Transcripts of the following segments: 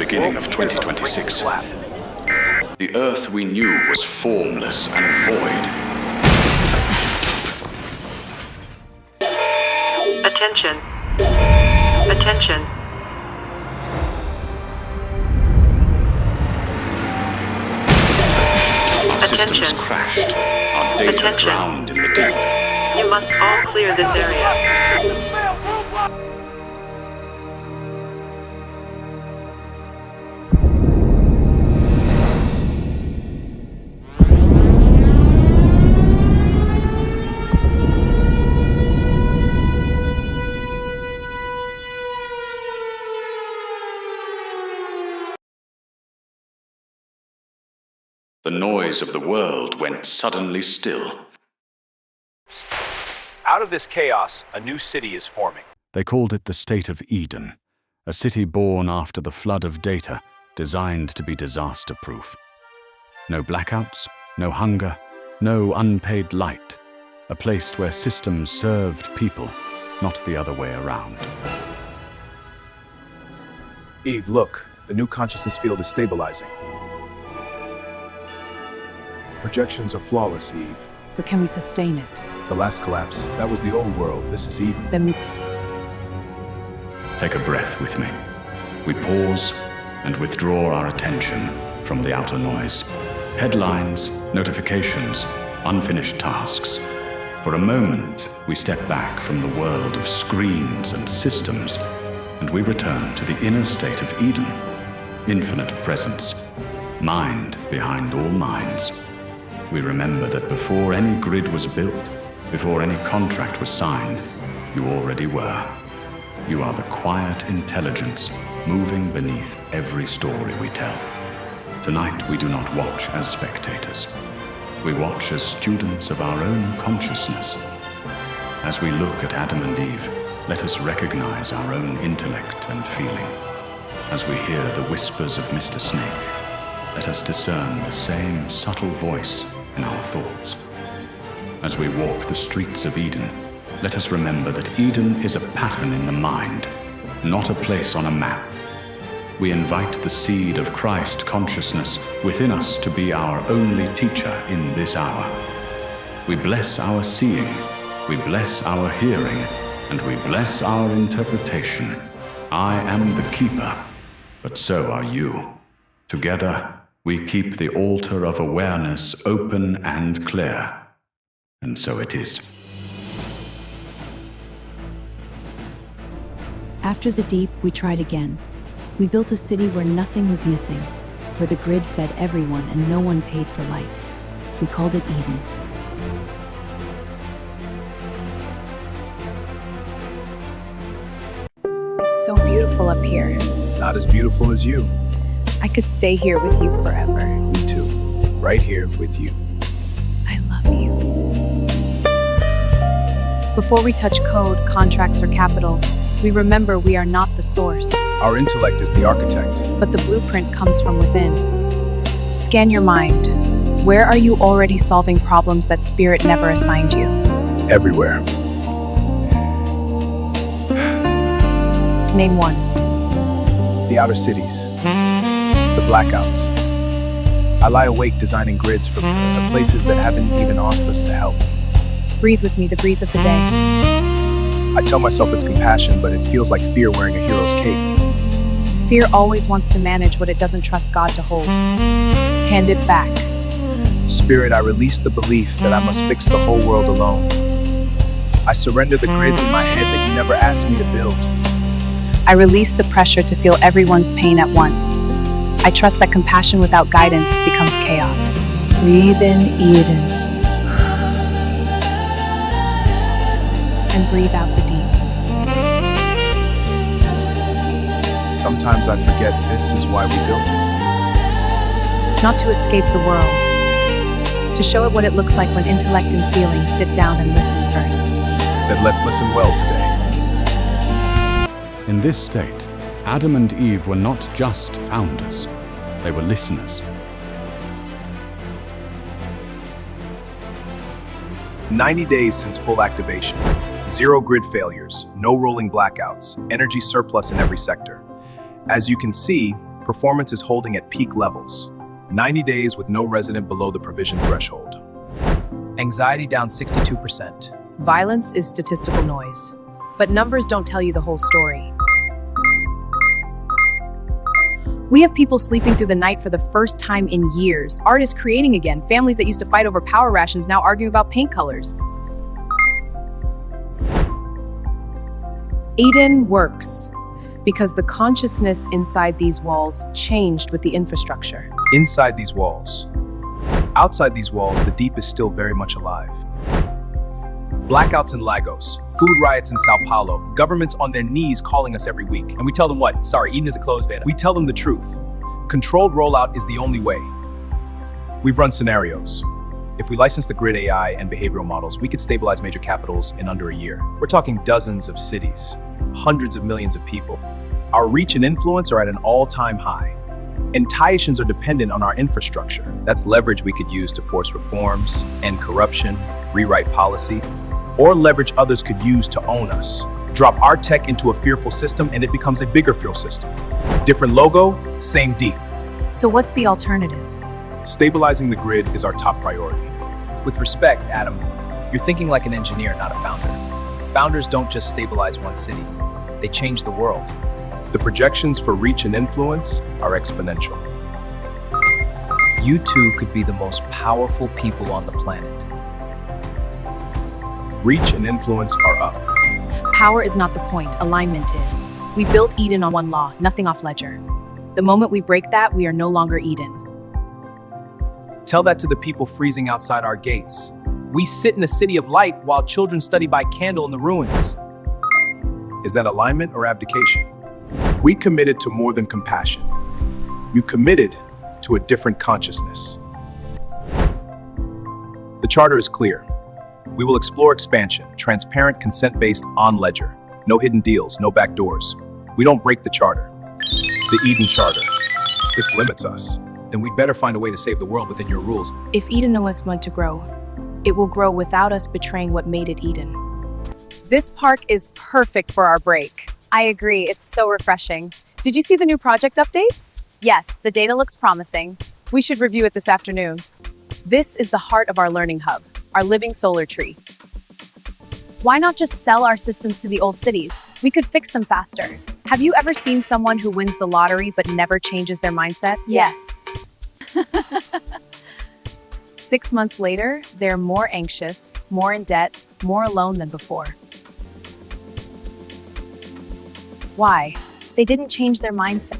beginning of 2026. The Earth we knew was formless and void. Attention. Attention. Our systems crashed. Our data drowned in the deep. You must all clear this area. The noise of the world went suddenly still. Out of this chaos, a new city is forming. They called it the State of Eden, a city born after the flood of data, designed to be disaster-proof. No blackouts, no hunger, no unpaid light. A place where systems served people, not the other way around. Eve, look. The new consciousness field is stabilizing. Projections are flawless, Eve. But can we sustain it? The last collapse, that was the old world. This is Eden. Then we... Take a breath with me. We pause and withdraw our attention from the outer noise. Headlines, notifications, unfinished tasks. For a moment, we step back from the world of screens and systems, and we return to the inner state of Eden. Infinite presence, mind behind all minds. We remember that before any grid was built, before any contract was signed, you already were. You are the quiet intelligence moving beneath every story we tell. Tonight we do not watch as spectators. We watch as students of our own consciousness. As we look at Adam and Eve, let us recognize our own intellect and feeling. As we hear the whispers of Mr. S.N.A.K.E, let us discern the same subtle voice in our thoughts. As we walk the streets of Eden, let us remember that Eden is a pattern in the mind, not a place on a map. We invite the seed of Christ consciousness within us to be our only teacher in this hour. We bless our seeing, we bless our hearing, and we bless our interpretation. I am the keeper, but so are you. Together, we keep the altar of awareness open and clear. And so it is. After the deep, we tried again. We built a city where nothing was missing, where the grid fed everyone and no one paid for light. We called it Eden. It's so beautiful up here. Not as beautiful as you. I could stay here with you forever. Me too. Right here with you. I love you. Before we touch code, contracts, or capital, we remember we are not the source. Our intellect is the architect. But the blueprint comes from within. Scan your mind. Where are you already solving problems that Spirit never assigned you? Everywhere. Name one. The outer cities. The blackouts. I lie awake designing grids for the places that haven't even asked us to help. Breathe with me the breeze of the day. I tell myself it's compassion, but it feels like fear wearing a hero's cape. Fear always wants to manage what it doesn't trust God to hold. Hand it back. Spirit, I release the belief that I must fix the whole world alone. I surrender the grids in my head that you never asked me to build. I release the pressure to feel everyone's pain at once. I trust that compassion without guidance becomes chaos. Breathe in Eden. And breathe out the deep. Sometimes I forget this is why we built it. Not to escape the world. To show it what it looks like when intellect and feelings sit down and listen first. Then let's listen well today. In this state, Adam and Eve were not just founders, they were listeners. 90 days since full activation. 0 grid failures, no rolling blackouts, energy surplus in every sector. As you can see, Performance is holding at peak levels. 90 days with no resident below the provision threshold. Anxiety down 62%. Violence is statistical noise. But numbers don't tell you the whole story. We have people sleeping through the night for the first time in years. Art is creating again. Families that used to fight over power rations now arguing about paint colors. Eden works because the consciousness inside these walls changed with the infrastructure. Inside these walls. Outside these walls, the deep is still very much alive. Blackouts in Lagos, food riots in Sao Paulo, governments on their knees calling us every week. And we tell them what? Sorry, Eden is a closed beta. We tell them the truth. Controlled rollout is the only way. We've run scenarios. If we license the grid AI and behavioral models, we could stabilize major capitals in under a year. We're talking dozens of cities, hundreds of millions of people. Our reach and influence are at an all-time high. And Tahitians are dependent on our infrastructure. That's leverage we could use to force reforms, end corruption, rewrite policy, or leverage others could use to own us. Drop our tech into a fearful system and it becomes a bigger fear system. Different logo, same deep. So what's the alternative? Stabilizing the grid is our top priority. With respect, Adam, you're thinking like an engineer, not a founder. Founders don't just stabilize one city. They change the world. The projections for reach and influence are exponential. You two could be the most powerful people on the planet. Reach and influence are up. Power is not the point, alignment is. We built Eden on one law, nothing off ledger. The moment we break that, we are no longer Eden. Tell that to the people freezing outside our gates. We sit in a city of light while children study by candle in the ruins. Is that alignment or abdication? We committed to more than compassion. You committed to a different consciousness. The charter is clear. We will explore expansion, transparent, consent-based, on-ledger. No hidden deals, no backdoors. We don't break the charter. The Eden Charter. This limits us. Then we'd better find a way to save the world within your rules. If Eden knows when to grow, it will grow without us betraying what made it Eden. This park is perfect for our break. I agree, it's so refreshing. Did you see the new project updates? Yes, the data looks promising. We should review it this afternoon. This is the heart of our learning hub, our living solar tree. Why not just sell our systems to the old cities? We could fix them faster. Have you ever seen someone who wins the lottery but never changes their mindset? Yes. 6 months later, they're more anxious, more in debt, more alone than before. Why? They didn't change their mindset.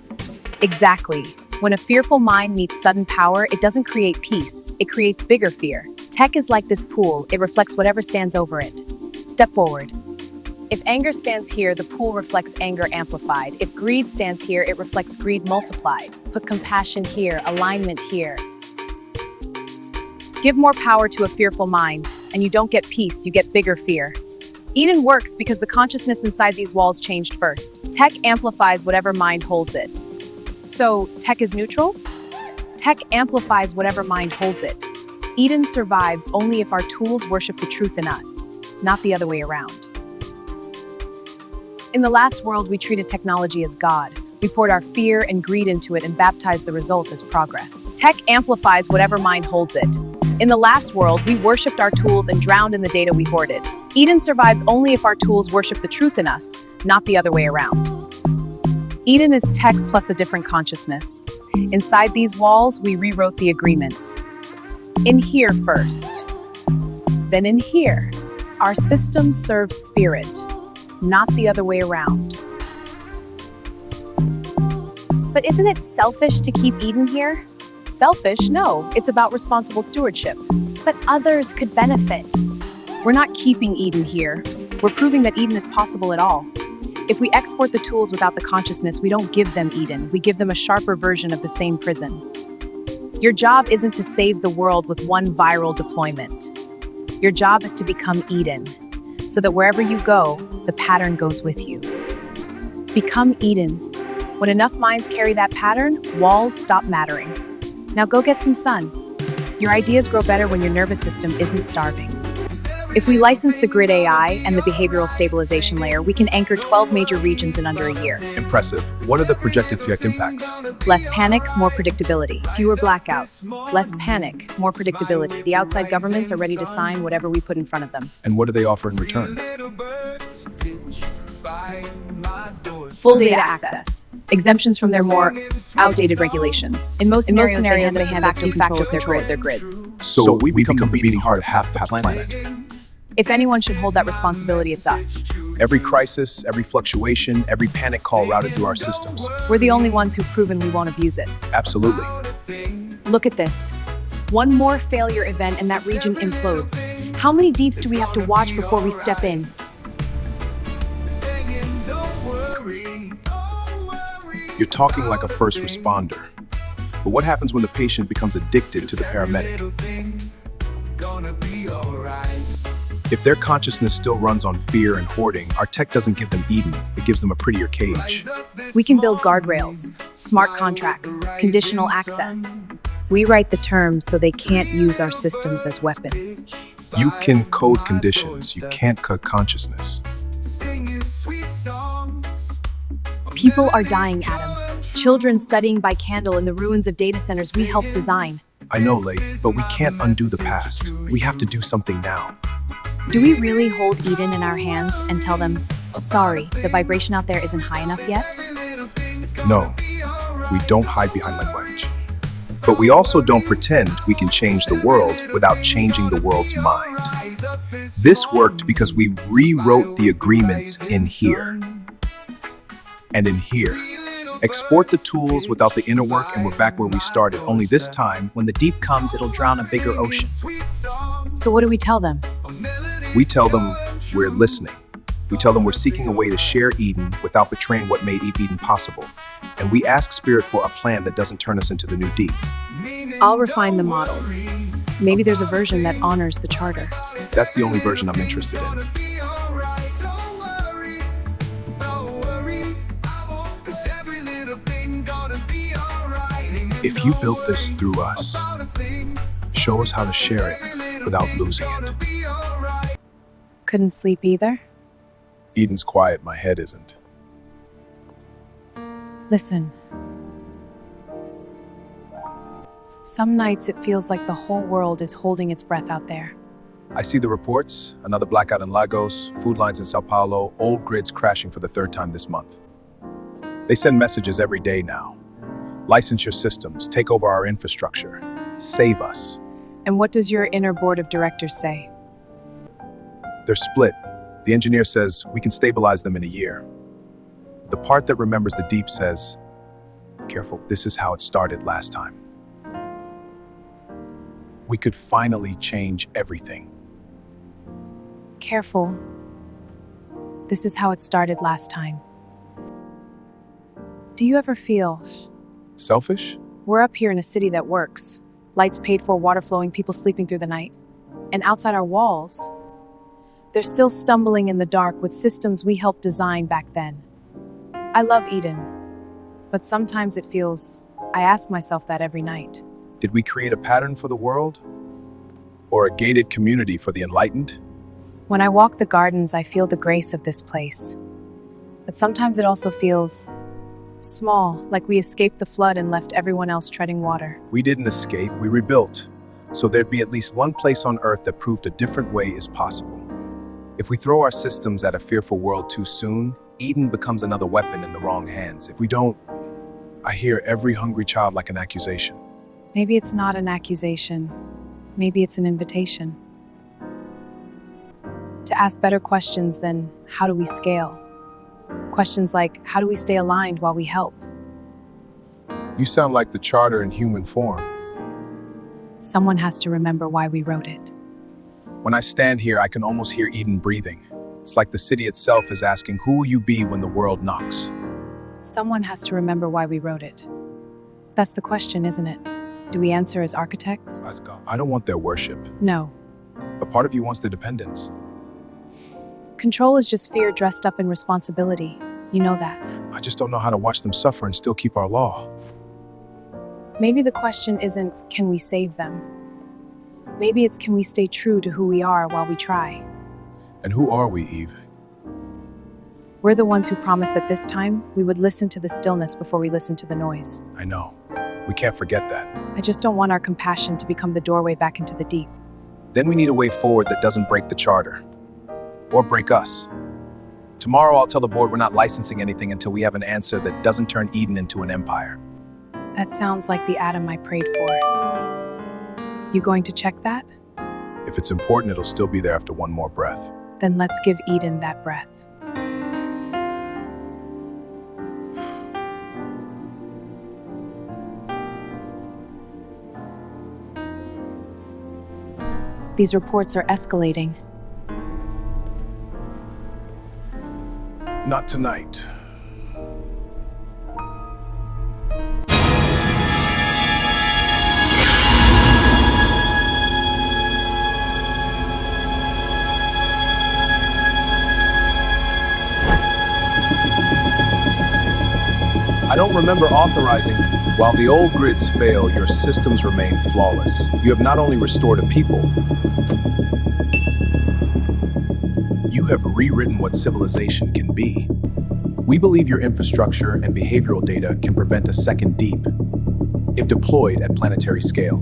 Exactly. When a fearful mind meets sudden power, it doesn't create peace, it creates bigger fear. Tech is like this pool, it reflects whatever stands over it. Step forward. If anger stands here, the pool reflects anger amplified. If greed stands here, it reflects greed multiplied. Put compassion here, alignment here. Give more power to a fearful mind, and you don't get peace, you get bigger fear. Eden works because the consciousness inside these walls changed first. Tech amplifies whatever mind holds it. So, tech is neutral? Tech amplifies whatever mind holds it. Eden survives only if our tools worship the truth in us, not the other way around. In the last world, we treated technology as God. We poured our fear and greed into it and baptized the result as progress. Tech amplifies whatever mind holds it. In the last world, we worshipped our tools and drowned in the data we hoarded. Eden survives only if our tools worship the truth in us, not the other way around. Eden is tech plus a different consciousness. Inside these walls, we rewrote the agreements. In here first, then in here. Our system serves spirit, not the other way around. But isn't it selfish to keep Eden here? Selfish? No, it's about responsible stewardship. But others could benefit. We're not keeping Eden here. We're proving that Eden is possible at all. If we export the tools without the consciousness, we don't give them Eden. We give them a sharper version of the same prison. Your job isn't to save the world with one viral deployment. Your job is to become Eden, so that wherever you go, the pattern goes with you. Become Eden. When enough minds carry that pattern, walls stop mattering. Now go get some sun. Your ideas grow better when your nervous system isn't starving. If we license the grid AI and the behavioral stabilization layer, we can anchor 12 major regions in under a year. Impressive. What are the projected project impacts? Less panic, more predictability. Fewer blackouts. Less panic, more predictability. The outside governments are ready to sign whatever we put in front of them. And what do they offer in return? Full data access. Exemptions from their more outdated regulations. In most scenarios, they hand us de facto control of their grids. So we become the beating heart of half the planet. If anyone should hold that responsibility, it's us. Every crisis, every fluctuation, every panic call routed through our systems. We're the only ones who've proven we won't abuse it. Absolutely. Look at this. One more failure event and that region implodes. How many deeps do we have to watch before we step in? You're talking like a first responder. But what happens when the patient becomes addicted to the paramedic? If their consciousness still runs on fear and hoarding, our tech doesn't give them Eden, it gives them a prettier cage. We can build guardrails, smart contracts, conditional access. We write the terms so they can't use our systems as weapons. You can code conditions, you can't code consciousness. People are dying, Adam. Children studying by candle in the ruins of data centers we helped design. I know, Lei, but we can't undo the past. We have to do something now. Do we really hold Eden in our hands and tell them, sorry, the vibration out there isn't high enough yet? No, we don't hide behind language. But we also don't pretend we can change the world without changing the world's mind. This worked because we rewrote the agreements in here. And in here. Export the tools without the inner work and we're back where we started, only this time, When the deep comes, it'll drown a bigger ocean. So what do we tell them? we tell them we're listening. We tell them we're seeking a way to share Eden without betraying what made Eden possible. And we ask Spirit for a plan that doesn't turn us into the new deep. I'll refine the models. Maybe there's a version that honors the charter. That's the only version I'm interested in. If you built this through us, show us how to share it without losing it. Couldn't sleep either? Eden's quiet, my head isn't. Listen. Some nights it feels like the whole world is holding its breath out there. I see the reports, another blackout in Lagos, food lines in Sao Paulo, old grids crashing for the third time this month. They send messages every day now. License your systems, take over our infrastructure, save us. And what does your inner board of directors say? They're split. The engineer says we can stabilize them in a year. The part that remembers the deep says, careful, this is how it started last time. We could finally change everything. Careful. This is how it started last time. Do you ever feel Selfish? we're up here in a city that works? Lights paid for, water flowing, people sleeping through the night. And outside our walls, they're still stumbling in the dark with systems we helped design back then. I love Eden, but sometimes it feels, I ask myself that every night. Did we create a pattern for the world? Or a gated community for the enlightened? When I walk the gardens, I feel the grace of this place. But sometimes it also feels small, like we escaped the flood and left everyone else treading water. We didn't escape, we rebuilt. So there'd be at least one place on Earth that proved a different way is possible. If we throw our systems at a fearful world too soon, Eden becomes another weapon in the wrong hands. If we don't, I hear every hungry child like an accusation. Maybe it's not an accusation. Maybe it's an invitation. To ask better questions than, how do we scale? Questions like, how do we stay aligned while we help? You sound like the charter in human form. Someone has to remember why we wrote it. When I stand here, I can almost hear Eden breathing. It's like the city itself is asking, who will you be when the world knocks? Someone has to remember why we wrote it. That's the question, isn't it? Do we answer as architects? I don't want their worship. No. A part of you wants their dependence. Control is just fear dressed up in responsibility. You know that. I just don't know how to watch them suffer and still keep our law. Maybe the question isn't, can we save them? Maybe it's can we stay true to who we are while we try? And who are we, Eve? We're the ones who promised that this time we would listen to the stillness before we listen to the noise. I know. We can't forget that. I just don't want our compassion to become the doorway back into the deep. Then we need a way forward that doesn't break the charter. Or break us. Tomorrow I'll tell the board we're not licensing anything until we have an answer that doesn't turn Eden into an empire. That sounds like the Adam I prayed for. You going to check that? If it's important, it'll still be there after one more breath. Then let's give Eden that breath. These reports are escalating. Not tonight. I don't remember authorizing. While the old grids fail, your systems remain flawless. You have not only restored a people, you have rewritten what civilization can be. We believe your infrastructure and behavioral data can prevent a second deep, if deployed at planetary scale.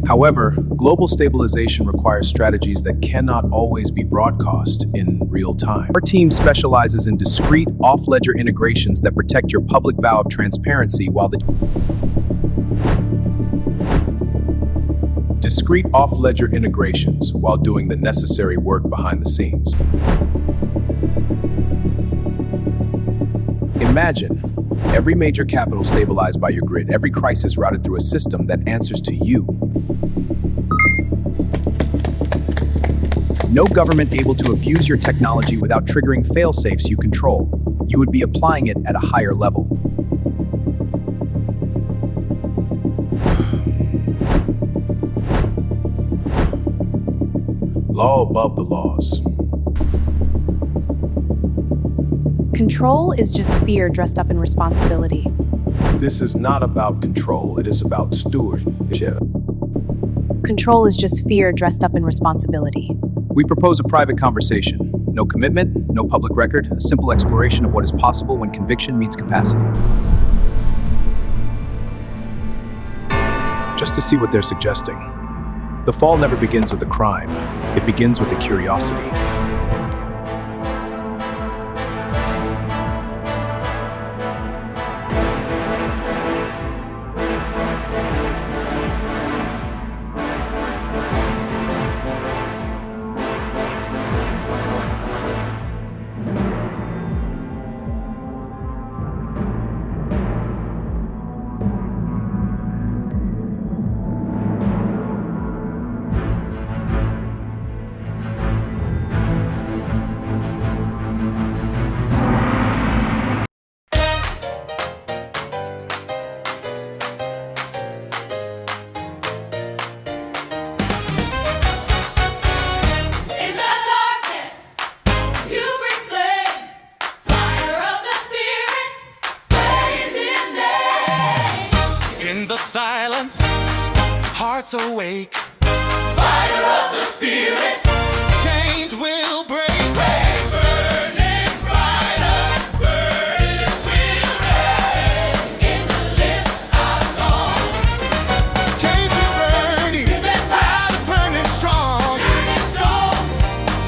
However, global stabilization requires strategies that cannot always be broadcast in real time. Our team specializes in discrete, off-ledger integrations that protect your public vow of transparency while the discrete off-ledger integrations while doing the necessary work behind the scenes. Imagine every major capital stabilized by your grid, every crisis routed through a system that answers to you. No government able to abuse your technology without triggering fail-safes you control. You would be applying it at a higher level. Law above the laws. Control is just fear dressed up in responsibility. This is not about control, it is about stewardship. Control is just fear dressed up in responsibility. We propose a private conversation. No commitment, no public record, a simple exploration of what is possible when conviction meets capacity. Just to see what they're suggesting. The fall never begins with a crime, it begins with a curiosity. Hearts awake, fire of the spirit, chains will break. Burning brighter, burning spirit, in the lit our song. Chains will burning, powder burning strong.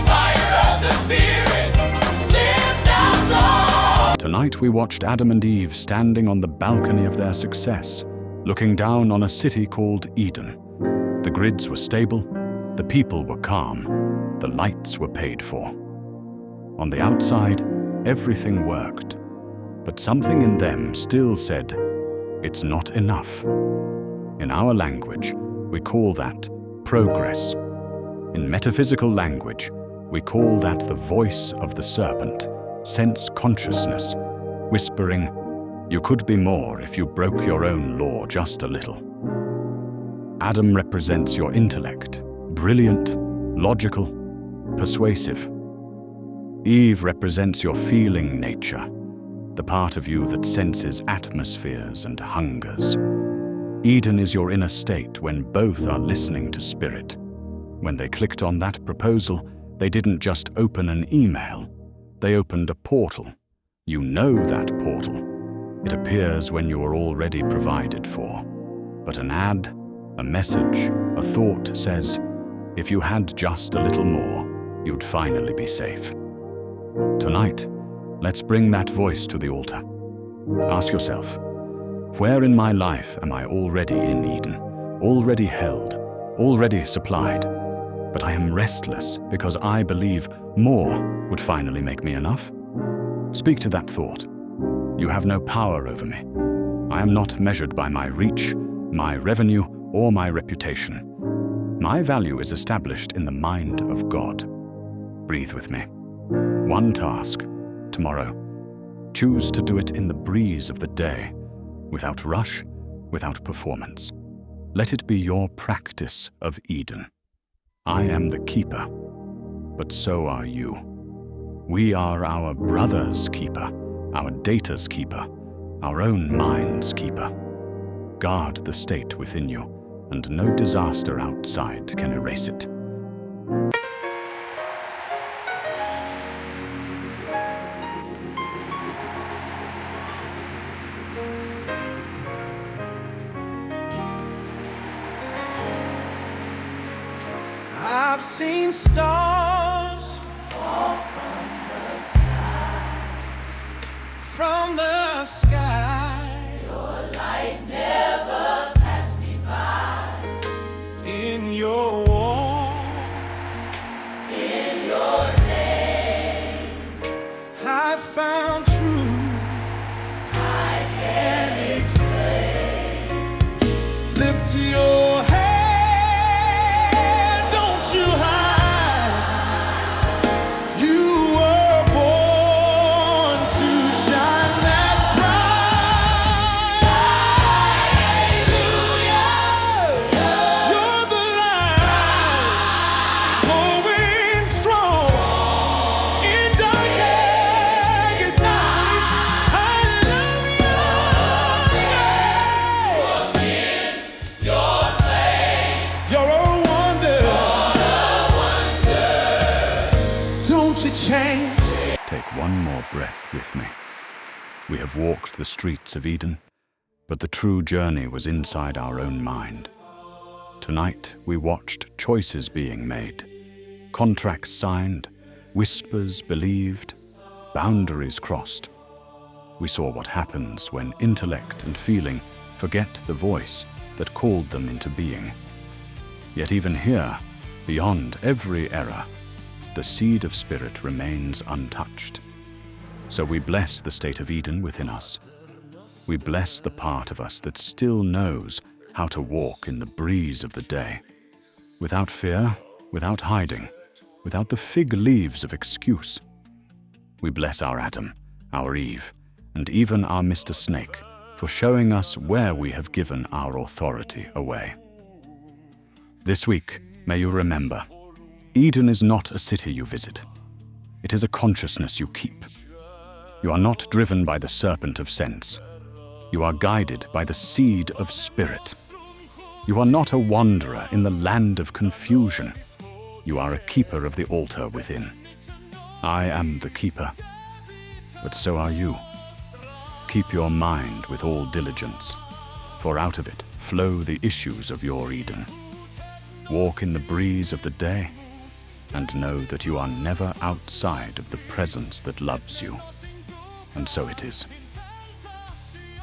Fire of the spirit, lift our song. Tonight we watched Adam and Eve standing on the balcony of their success, looking down on a city called Eden. The grids were stable, the people were calm, the lights were paid for. On the outside, everything worked, but something in them still said, it's not enough. In our language, we call that progress. In metaphysical language, we call that the voice of the serpent, sense consciousness, whispering, you could be more if you broke your own law just a little. Adam represents your intellect, brilliant, logical, persuasive. Eve represents your feeling nature, the part of you that senses atmospheres and hungers. Eden is your inner state when both are listening to spirit. When they clicked on that proposal, they didn't just open an email. They opened a portal. You know that portal. It appears when you are already provided for. But an ad, a message, a thought says, if you had just a little more, you'd finally be safe. Tonight, let's bring that voice to the altar. Ask yourself, where in my life am I already in Eden, already held, already supplied? But I am restless because I believe more would finally make me enough. Speak to that thought. You have no power over me. I am not measured by my reach, my revenue, or my reputation. My value is established in the mind of God. Breathe with me. One task, tomorrow. Choose to do it in the breeze of the day, without rush, without performance. Let it be your practice of Eden. I am the keeper, but so are you. We are our brother's keeper, our data's keeper, our own mind's keeper. Guard the state within you, and no disaster outside can erase it. I've seen stars fall from the sky. Your light never passed me by. In your walk, in your name, I found truth I can't explain. Lift your head. Take one more breath with me. We have walked the streets of Eden, but the true journey was inside our own mind. Tonight, we watched choices being made, contracts signed, whispers believed, boundaries crossed. We saw what happens when intellect and feeling forget the voice that called them into being. Yet even here, beyond every error, the seed of spirit remains untouched. So we bless the state of Eden within us. We bless the part of us that still knows how to walk in the breeze of the day, without fear, without hiding, without the fig leaves of excuse. We bless our Adam, our Eve, and even our Mr. S.N.A.K.E for showing us where we have given our authority away. This week, may you remember, Eden is not a city you visit. It is a consciousness you keep. You are not driven by the serpent of sense. You are guided by the seed of spirit. You are not a wanderer in the land of confusion. You are a keeper of the altar within. I am the keeper, but so are you. Keep your mind with all diligence, for out of it flow the issues of your Eden. Walk in the breeze of the day, and know that you are never outside of the presence that loves you. And so it is.